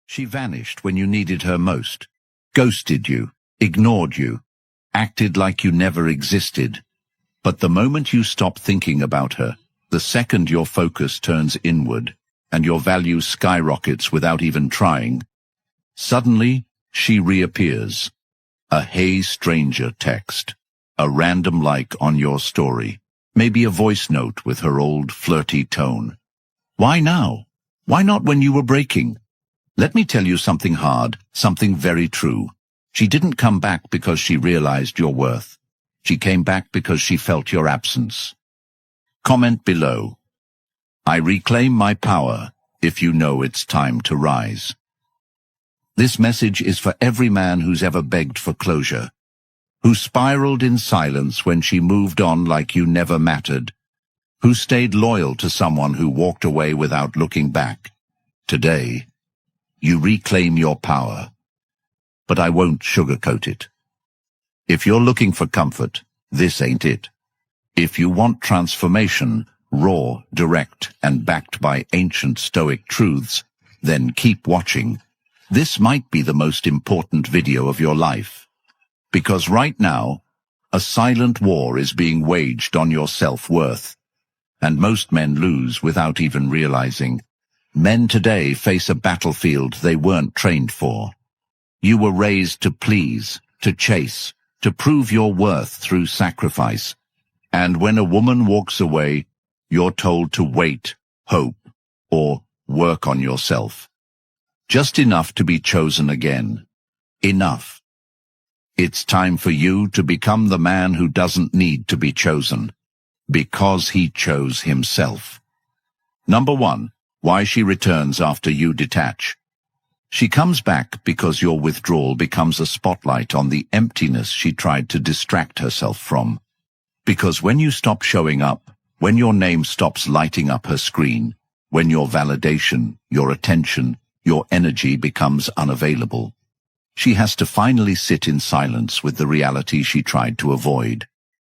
She vanished when you needed her most, ghosted you, ignored you, acted like you never existed. But the moment you stop thinking about her, the second your focus turns inward, and your value skyrockets without even trying, suddenly she reappears. A "Hey stranger" text, a random like on your story, maybe a voice note with her old flirty tone. Why now? Why not when you were breaking? Let me tell you something hard, something very true. She didn't come back because she realized your worth. She came back because she felt your absence. Comment below. I reclaim my power if you know it's time to rise. This message is for every man who's ever begged for closure, who spiraled in silence when she moved on like you never mattered, who stayed loyal to someone who walked away without looking back. Today, you reclaim your power. But I won't sugarcoat it. If you're looking for comfort, this ain't it. If you want transformation, raw, direct, and backed by ancient Stoic truths, then keep watching. This might be the most important video of your life. Because right now, a silent war is being waged on your self-worth. And most men lose without even realizing. Men today face a battlefield they weren't trained for. You were raised to please, to chase, to prove your worth through sacrifice. And when a woman walks away, you're told to wait, hope, or work on yourself. Just enough to be chosen again. Enough. It's time for you to become the man who doesn't need to be chosen, because he chose himself. Number 1. Why she returns after you detach. She comes back because your withdrawal becomes a spotlight on the emptiness she tried to distract herself from. Because when you stop showing up, when your name stops lighting up her screen, when your validation, your attention, your energy becomes unavailable, she has to finally sit in silence with the reality she tried to avoid,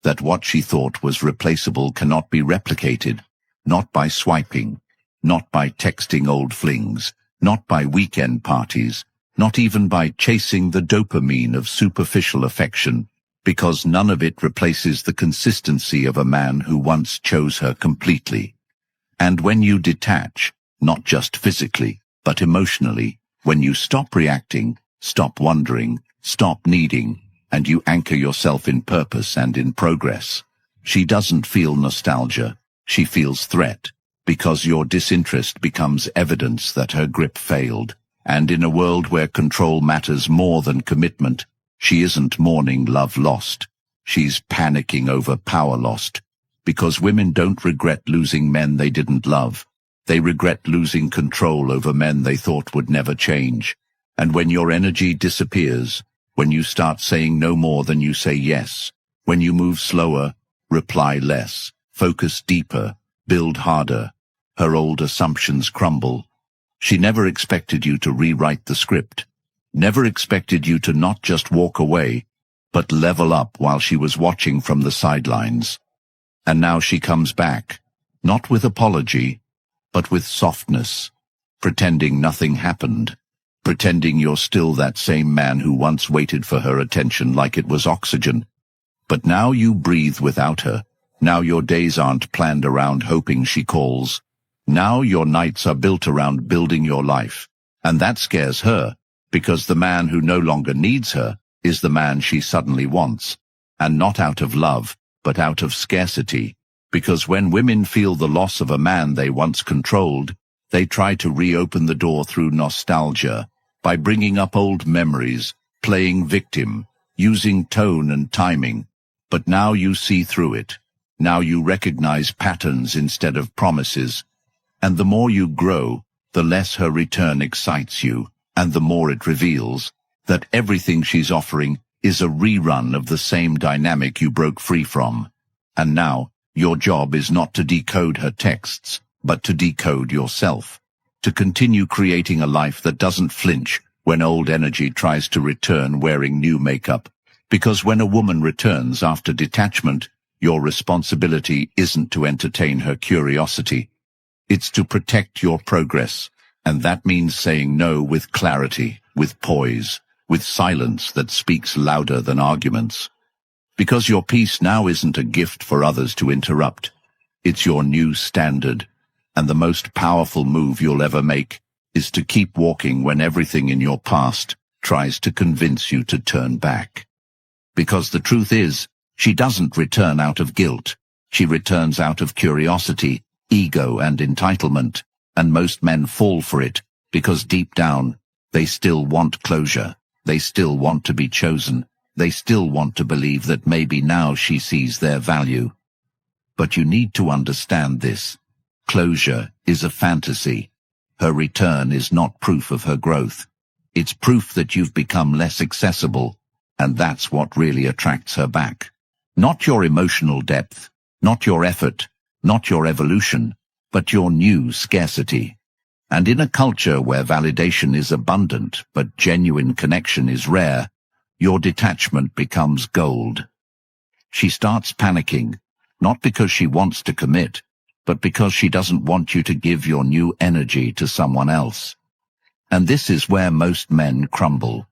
that what she thought was replaceable cannot be replicated, not by swiping, not by texting old flings, not by weekend parties, not even by chasing the dopamine of superficial affection, because none of it replaces the consistency of a man who once chose her completely. And when you detach, not just physically, but emotionally, when you stop reacting, stop wondering, stop needing, and you anchor yourself in purpose and in progress, she doesn't feel nostalgia, she feels threat, because your disinterest becomes evidence that her grip failed. And in a world where control matters more than commitment, she isn't mourning love lost. She's panicking over power lost. Because women don't regret losing men they didn't love. They regret losing control over men they thought would never change. And when your energy disappears, when you start saying no more than you say yes, when you move slower, reply less, focus deeper, build harder, her old assumptions crumble. She never expected you to rewrite the script, never expected you to not just walk away, but level up while she was watching from the sidelines. And now she comes back, not with apology, but with softness, pretending nothing happened, pretending you're still that same man who once waited for her attention like it was oxygen. But now you breathe without her. Now your days aren't planned around hoping she calls. Now your nights are built around building your life. And that scares her, because the man who no longer needs her is the man she suddenly wants. And not out of love, but out of scarcity. Because when women feel the loss of a man they once controlled, they try to reopen the door through nostalgia, by bringing up old memories, playing victim, using tone and timing. But now you see through it. Now you recognize patterns instead of promises. And the more you grow, the less her return excites you, and the more it reveals that everything she's offering is a rerun of the same dynamic you broke free from. And now, your job is not to decode her texts, but to decode yourself, to continue creating a life that doesn't flinch when old energy tries to return wearing new makeup. Because when a woman returns after detachment, your responsibility isn't to entertain her curiosity. It's to protect your progress, And that means saying no with clarity, with poise, with silence that speaks louder than arguments. Because your peace now isn't a gift for others to interrupt. It's your new standard. And the most powerful move you'll ever make is to keep walking when everything in your past tries to convince you to turn back. Because the truth is, she doesn't return out of guilt. She returns out of curiosity, ego, and entitlement. And most men fall for it, because deep down, they still want closure. They still want to be chosen. They still want to believe that maybe now she sees their value. But you need to understand this. Closure is a fantasy. Her return is not proof of her growth. It's proof that you've become less accessible, and that's what really attracts her back. Not your emotional depth, not your effort, not your evolution, but your new scarcity. And in a culture where validation is abundant, but genuine connection is rare, your detachment becomes gold. She starts panicking, not because she wants to commit, but because she doesn't want you to give your new energy to someone else. And this is where most men crumble.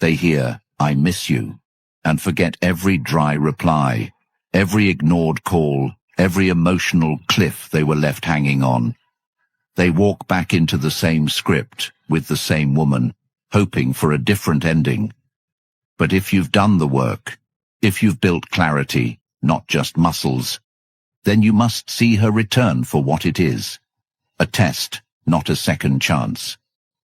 They hear, "I miss you," and forget every dry reply, every ignored call, every emotional cliff they were left hanging on. They walk back into the same script, with the same woman, hoping for a different ending. But if you've done the work, if you've built clarity, not just muscles, then you must see her return for what it is. A test, not a second chance.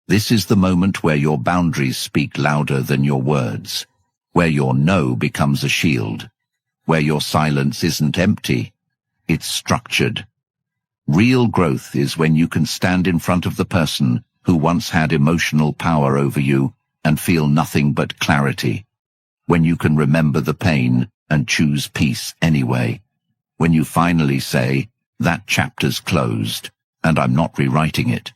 This is the moment where your boundaries speak louder than your words, where your no becomes a shield, where your silence isn't empty, it's structured. Real growth is when you can stand in front of the person who once had emotional power over you and feel nothing but clarity. When you can remember the pain and choose peace anyway. When you finally say, "That chapter's closed, and I'm not rewriting it."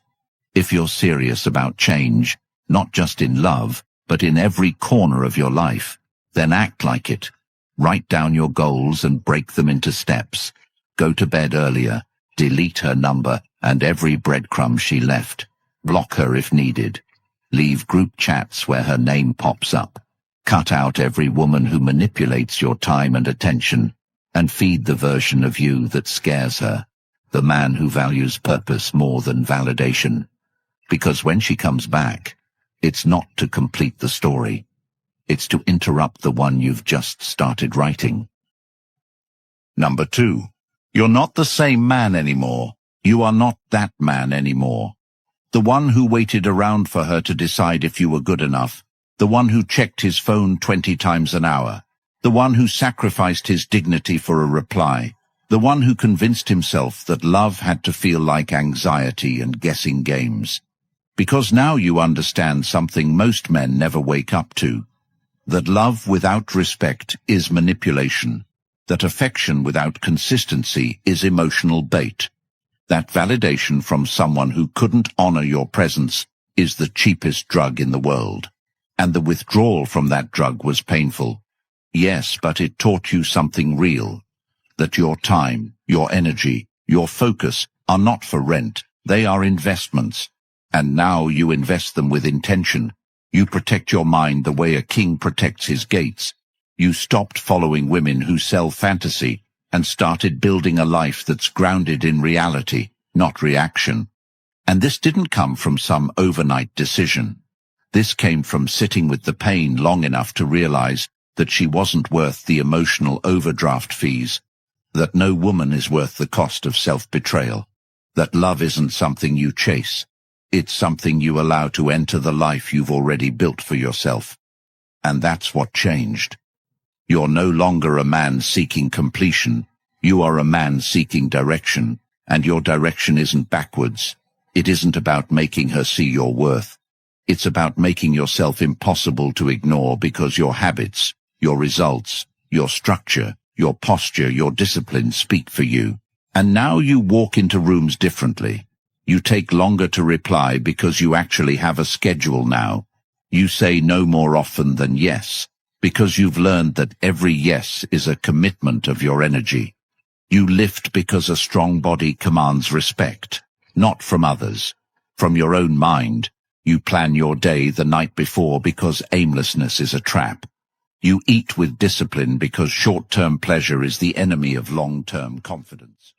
If you're serious about change, not just in love, but in every corner of your life, then act like it. Write down your goals and break them into steps. Go to bed earlier. Delete her number and every breadcrumb she left. Block her if needed. Leave group chats where her name pops up. Cut out every woman who manipulates your time and attention, and feed the version of you that scares her, the man who values purpose more than validation. Because when she comes back, it's not to complete the story. It's to interrupt the one you've just started writing. Number 2. You're not the same man anymore. You are not that man anymore. The one who waited around for her to decide if you were good enough. The one who checked his phone 20 times an hour. The one who sacrificed his dignity for a reply. The one who convinced himself that love had to feel like anxiety and guessing games. Because now you understand something most men never wake up to. That love without respect is manipulation. That affection without consistency is emotional bait. That validation from someone who couldn't honor your presence is the cheapest drug in the world. And the withdrawal from that drug was painful. Yes, but it taught you something real. That your time, your energy, your focus are not for rent. They are investments. And now you invest them with intention. You protect your mind the way a king protects his gates. You stopped following women who sell fantasy and started building a life that's grounded in reality, not reaction. And this didn't come from some overnight decision. This came from sitting with the pain long enough to realize that she wasn't worth the emotional overdraft fees, that no woman is worth the cost of self-betrayal, that love isn't something you chase. It's something you allow to enter the life you've already built for yourself. And that's what changed. You're no longer a man seeking completion. You are a man seeking direction, and your direction isn't backwards. It isn't about making her see your worth. It's about making yourself impossible to ignore because your habits, your results, your structure, your posture, your discipline speak for you. And now you walk into rooms differently. You take longer to reply because you actually have a schedule now. You say no more often than yes, because you've learned that every yes is a commitment of your energy. You lift because a strong body commands respect, not from others. from your own mind. You plan your day the night before because aimlessness is a trap. You eat with discipline because short-term pleasure is the enemy of long-term confidence.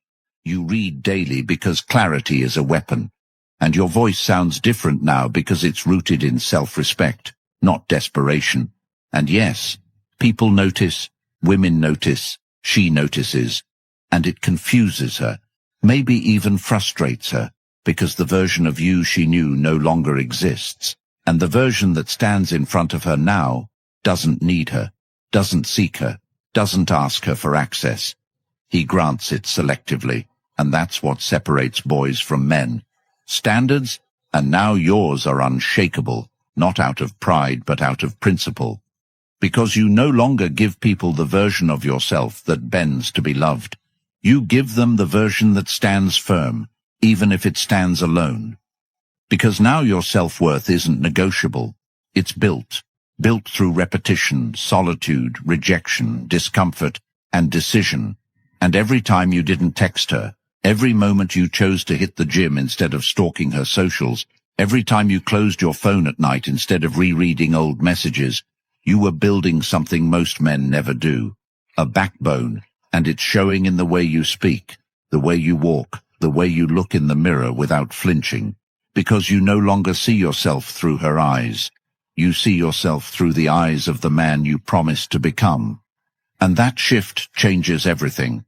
You read daily because clarity is a weapon. And your voice sounds different now because it's rooted in self-respect, not desperation. And yes, people notice, women notice, she notices, and it confuses her, maybe even frustrates her, because the version of you she knew no longer exists, and the version that stands in front of her now doesn't need her, doesn't seek her, doesn't ask her for access. He grants it selectively, and that's what separates boys from men. Standards, and now yours are unshakable, not out of pride but out of principle. Because you no longer give people the version of yourself that bends to be loved. You give them the version that stands firm, even if it stands alone. Because now your self-worth isn't negotiable. It's built through repetition, solitude, rejection, discomfort, and decision. And every time you didn't text her, every moment you chose to hit the gym instead of stalking her socials, every time you closed your phone at night instead of rereading old messages, you were building something most men never do, a backbone, and it's showing in the way you speak, the way you walk, the way you look in the mirror without flinching, because you no longer see yourself through her eyes. You see yourself through the eyes of the man you promised to become. And that shift changes everything.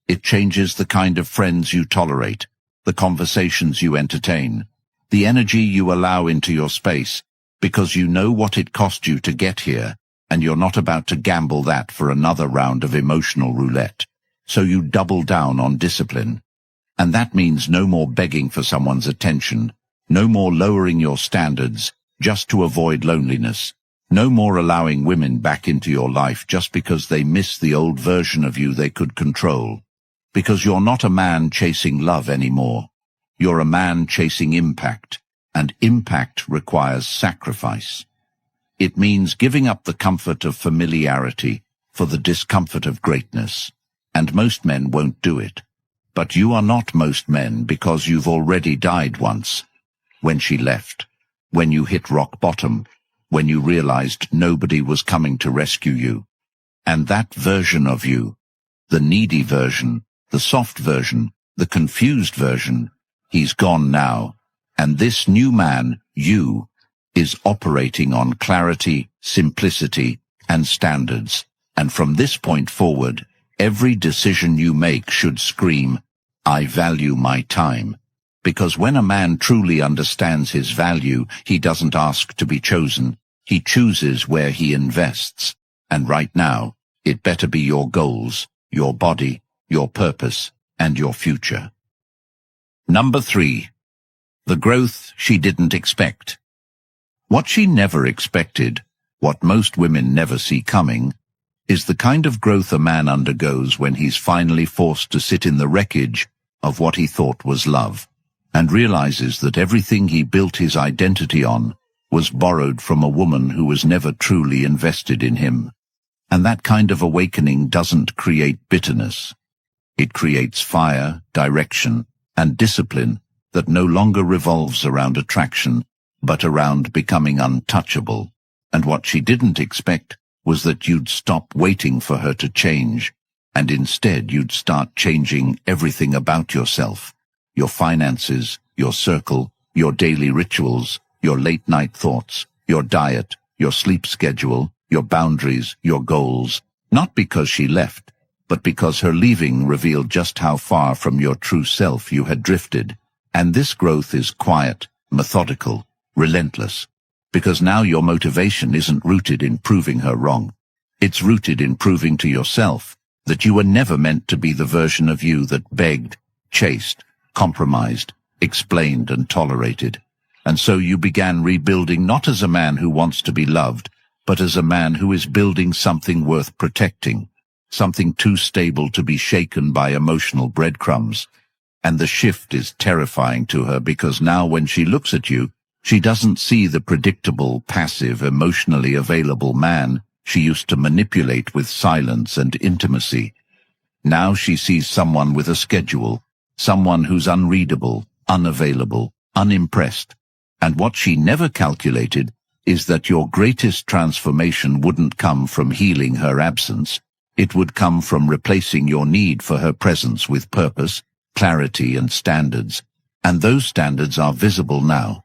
It changes the kind of friends you tolerate, the conversations you entertain, the energy you allow into your space, because you know what it cost you to get here, and you're not about to gamble that for another round of emotional roulette. So you double down on discipline. And that means no more begging for someone's attention, no more lowering your standards just to avoid loneliness, no more allowing women back into your life just because they miss the old version of you they could control. Because you're not a man chasing love anymore. You're a man chasing impact, and impact requires sacrifice. It means giving up the comfort of familiarity for the discomfort of greatness, and most men won't do it. But you are not most men because you've already died once, when she left, when you hit rock bottom, when you realized nobody was coming to rescue you. And that version of you, the needy version, the soft version, the confused version, he's gone now, and this new man, you, is operating on clarity, simplicity, and standards. And from this point forward, every decision you make should scream, I value my time. Because when a man truly understands his value, he doesn't ask to be chosen. He chooses where he invests. And right now, it better be your goals, your body, your purpose, and your future. Number 3. The growth she didn't expect. What she never expected, what most women never see coming, is the kind of growth a man undergoes when he's finally forced to sit in the wreckage of what he thought was love, and realizes that everything he built his identity on was borrowed from a woman who was never truly invested in him. And that kind of awakening doesn't create bitterness. It creates fire, direction, and discipline that no longer revolves around attraction, but around becoming untouchable. And what she didn't expect was that you'd stop waiting for her to change, and instead you'd start changing everything about yourself. Your finances, your circle, your daily rituals, your late-night thoughts, your diet, your sleep schedule, your boundaries, your goals. Not because she left, but because her leaving revealed just how far from your true self you had drifted. And this growth is quiet, methodical, relentless. Because now your motivation isn't rooted in proving her wrong. It's rooted in proving to yourself that you were never meant to be the version of you that begged, chased, compromised, explained, and tolerated. And so you began rebuilding not as a man who wants to be loved, but as a man who is building something worth protecting, something too stable to be shaken by emotional breadcrumbs. And the shift is terrifying to her because now when she looks at you, she doesn't see the predictable, passive, emotionally available man she used to manipulate with silence and intimacy. Now she sees someone with a schedule, someone who's unreadable, unavailable, unimpressed. And what she never calculated is that your greatest transformation wouldn't come from healing her absence. It would come from replacing your need for her presence with purpose, clarity, and standards. And those standards are visible now.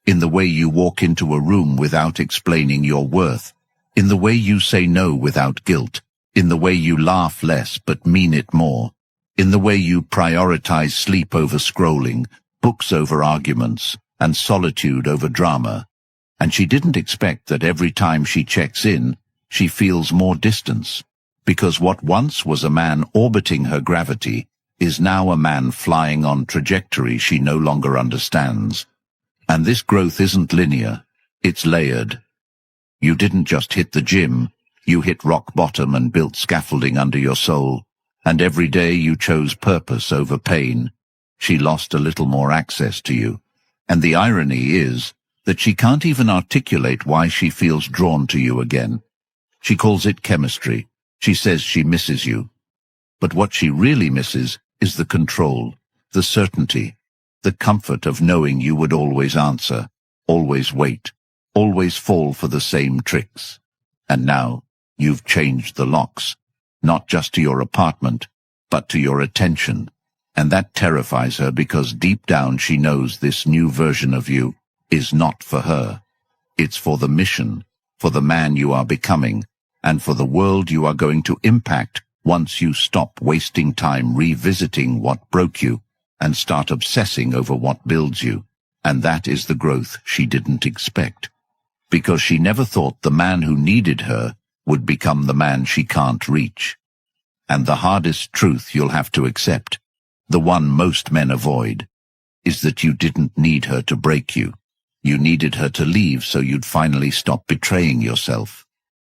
In the way you walk into a room without explaining your worth, in the way you say no without guilt, in the way you laugh less but mean it more, in the way you prioritize sleep over scrolling, books over arguments, and solitude over drama. And she didn't expect that every time she checks in, she feels more distance, because what once was a man orbiting her gravity is now a man flying on trajectory she no longer understands. And this growth isn't linear, it's layered. You didn't just hit the gym, you hit rock bottom and built scaffolding under your soul, and every day you chose purpose over pain. She lost a little more access to you. And the irony is that she can't even articulate why she feels drawn to you again. She calls it chemistry. She says she misses you. But what she really misses is the control, the certainty, the comfort of knowing you would always answer, always wait, always fall for the same tricks. And now, you've changed the locks, not just to your apartment, but to your attention. And that terrifies her because deep down she knows this new version of you is not for her. It's for the mission, for the man you are becoming, and for the world you are going to impact once you stop wasting time revisiting what broke you and start obsessing over what builds you. And that is the growth she didn't expect, because she never thought the man who needed her would become the man she can't reach. And the hardest truth you'll have to accept, the one most men avoid, is that you didn't need her to break you. You needed her to leave so you'd finally stop betraying yourself.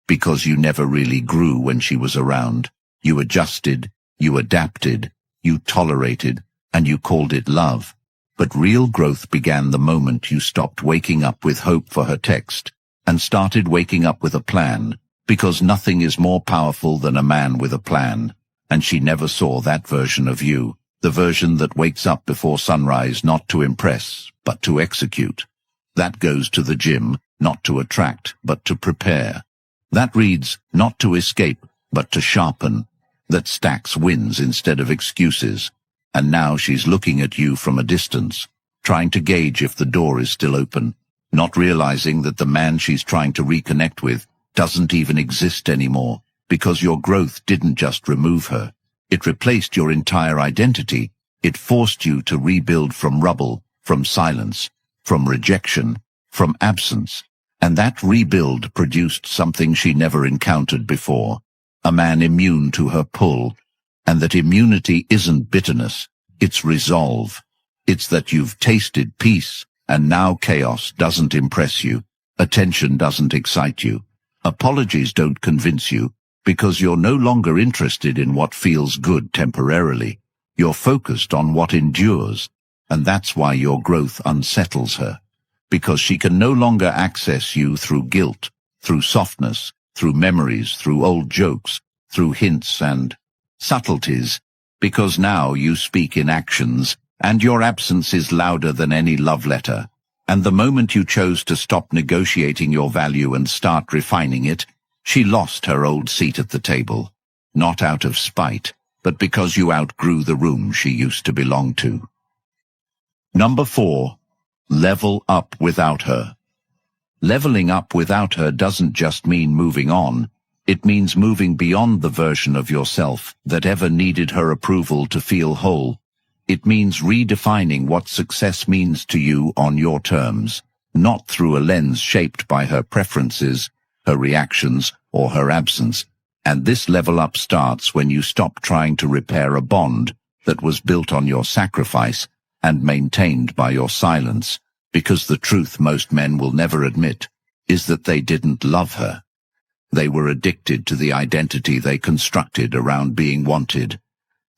Because you never really grew when she was around. You adjusted, you adapted, you tolerated, and you called it love. But real growth began the moment you stopped waking up with hope for her text and started waking up with a plan, because nothing is more powerful than a man with a plan. And she never saw that version of you, the version that wakes up before sunrise not to impress, but to execute. That goes to the gym, not to attract, but to prepare. That reads, not to escape, but to sharpen. That stacks wins instead of excuses. And now she's looking at you from a distance, trying to gauge if the door is still open, not realizing that the man she's trying to reconnect with doesn't even exist anymore, because your growth didn't just remove her. It replaced your entire identity. It forced you to rebuild from rubble, from silence, from rejection, from absence. And that rebuild produced something she never encountered before, a man immune to her pull. And that immunity isn't bitterness, it's resolve. It's that you've tasted peace, and now chaos doesn't impress you, attention doesn't excite you, apologies don't convince you, because you're no longer interested in what feels good temporarily. You're focused on what endures, and that's why your growth unsettles her. Because she can no longer access you through guilt, through softness, through memories, through old jokes, through hints and subtleties, because now you speak in actions, and your absence is louder than any love letter. And the moment you chose to stop negotiating your value and start refining it, she lost her old seat at the table, not out of spite, but because you outgrew the room she used to belong to. Number 4. Level up without her. Leveling up without her doesn't just mean moving on. It means moving beyond the version of yourself that ever needed her approval to feel whole. It means redefining what success means to you on your terms, not through a lens shaped by her preferences, her reactions, or her absence. And this level up starts when you stop trying to repair a bond that was built on your sacrifice and maintained by your silence, because the truth most men will never admit is that they didn't love her. They were addicted to the identity they constructed around being wanted.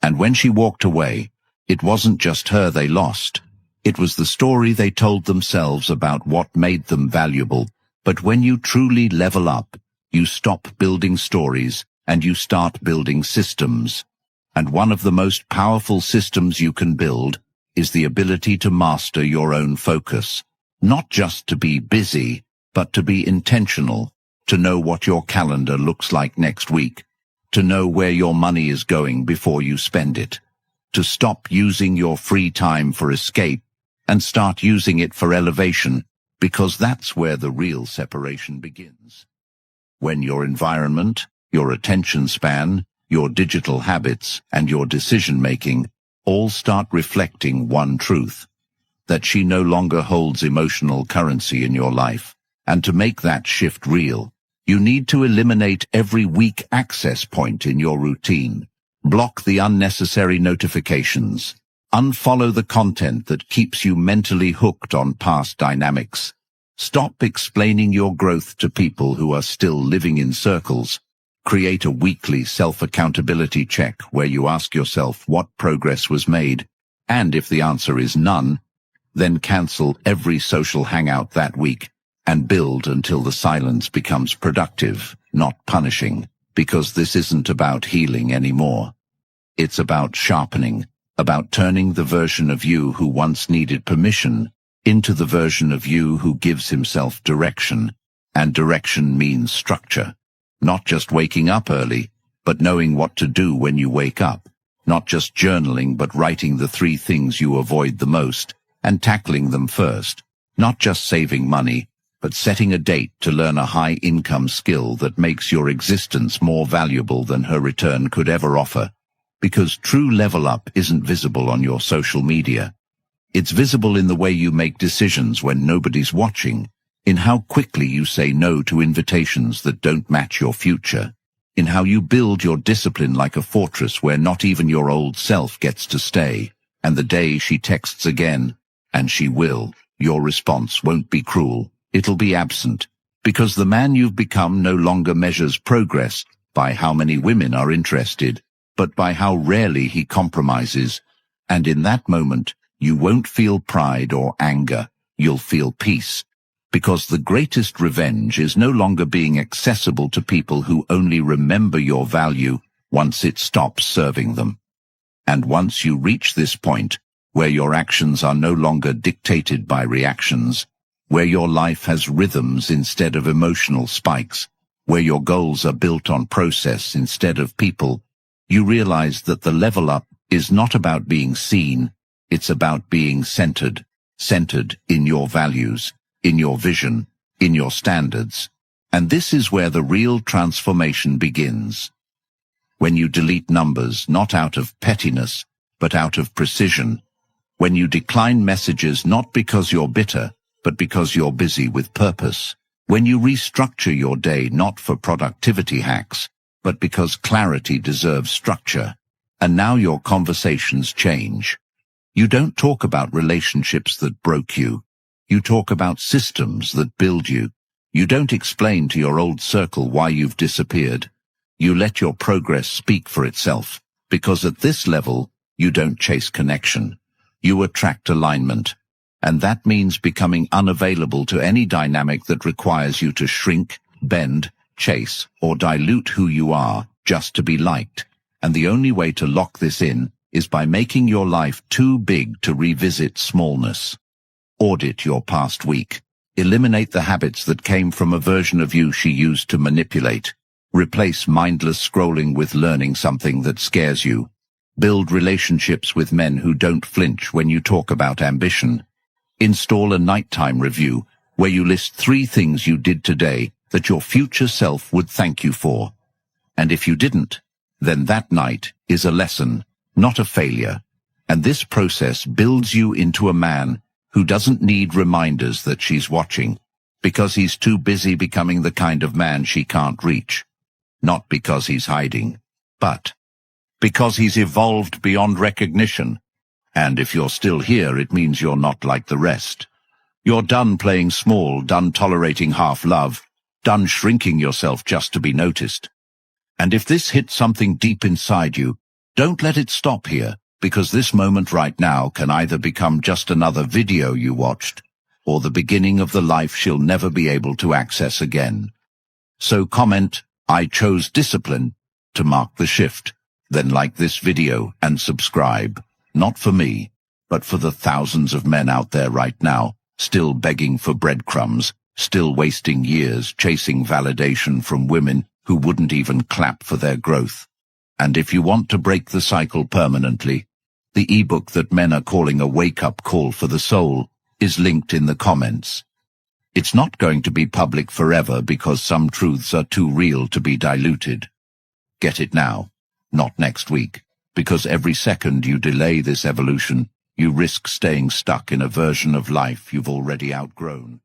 And when she walked away, it wasn't just her they lost. It was the story they told themselves about what made them valuable. But when you truly level up, you stop building stories and you start building systems. And one of the most powerful systems you can build is the ability to master your own focus. Not just to be busy, but to be intentional, to know what your calendar looks like next week, to know where your money is going before you spend it, to stop using your free time for escape and start using it for elevation, because that's where the real separation begins. When your environment, your attention span, your digital habits, and your decision-making all start reflecting one truth, that she no longer holds emotional currency in your life. And to make that shift real, you need to eliminate every weak access point in your routine. Block the unnecessary notifications. Unfollow the content that keeps you mentally hooked on past dynamics. Stop explaining your growth to people who are still living in circles. Create a weekly self-accountability check where you ask yourself what progress was made, and if the answer is none, then cancel every social hangout that week and build until the silence becomes productive, not punishing, because this isn't about healing anymore. It's about sharpening, about turning the version of you who once needed permission into the version of you who gives himself direction, and direction means structure. Not just waking up early, but knowing what to do when you wake up. Not just journaling, but writing the 3 things you avoid the most and tackling them first. Not just saving money, but setting a date to learn a high-income skill that makes your existence more valuable than her return could ever offer. Because true level up isn't visible on your social media. It's visible in the way you make decisions when nobody's watching, in how quickly you say no to invitations that don't match your future, in how you build your discipline like a fortress where not even your old self gets to stay, and the day she texts again, and she will, your response won't be cruel, it'll be absent, because the man you've become no longer measures progress by how many women are interested, but by how rarely he compromises, and in that moment, you won't feel pride or anger, you'll feel peace. Because the greatest revenge is no longer being accessible to people who only remember your value once it stops serving them. And once you reach this point, where your actions are no longer dictated by reactions, where your life has rhythms instead of emotional spikes, where your goals are built on process instead of people, you realize that the level up is not about being seen, it's about being centered in your values, in your vision, in your standards. And this is where the real transformation begins. When you delete numbers not out of pettiness, but out of precision. When you decline messages not because you're bitter, but because you're busy with purpose. When you restructure your day not for productivity hacks, but because clarity deserves structure. And now your conversations change. You don't talk about relationships that broke you. You talk about systems that build you. You don't explain to your old circle why you've disappeared. You let your progress speak for itself, because at this level, you don't chase connection. You attract alignment. And that means becoming unavailable to any dynamic that requires you to shrink, bend, chase, or dilute who you are just to be liked. And the only way to lock this in is by making your life too big to revisit smallness. Audit your past week. Eliminate the habits that came from a version of you she used to manipulate. Replace mindless scrolling with learning something that scares you. Build relationships with men who don't flinch when you talk about ambition. Install a nighttime review where you list 3 things you did today that your future self would thank you for. And if you didn't, then that night is a lesson, not a failure. And this process builds you into a man who doesn't need reminders that she's watching, because he's too busy becoming the kind of man she can't reach. Not because he's hiding, but because he's evolved beyond recognition. And if you're still here, it means you're not like the rest. You're done playing small, done tolerating half-love, done shrinking yourself just to be noticed. And if this hits something deep inside you, don't let it stop here. Because this moment right now can either become just another video you watched, or the beginning of the life she'll never be able to access again. So comment, "I chose discipline," to mark the shift. Then like this video and subscribe. Not for me, but for the thousands of men out there right now, still begging for breadcrumbs, still wasting years chasing validation from women who wouldn't even clap for their growth. And if you want to break the cycle permanently, the ebook that men are calling a wake-up call for the soul is linked in the comments. It's not going to be public forever because some truths are too real to be diluted. Get it now, not next week, because every second you delay this evolution, you risk staying stuck in a version of life you've already outgrown.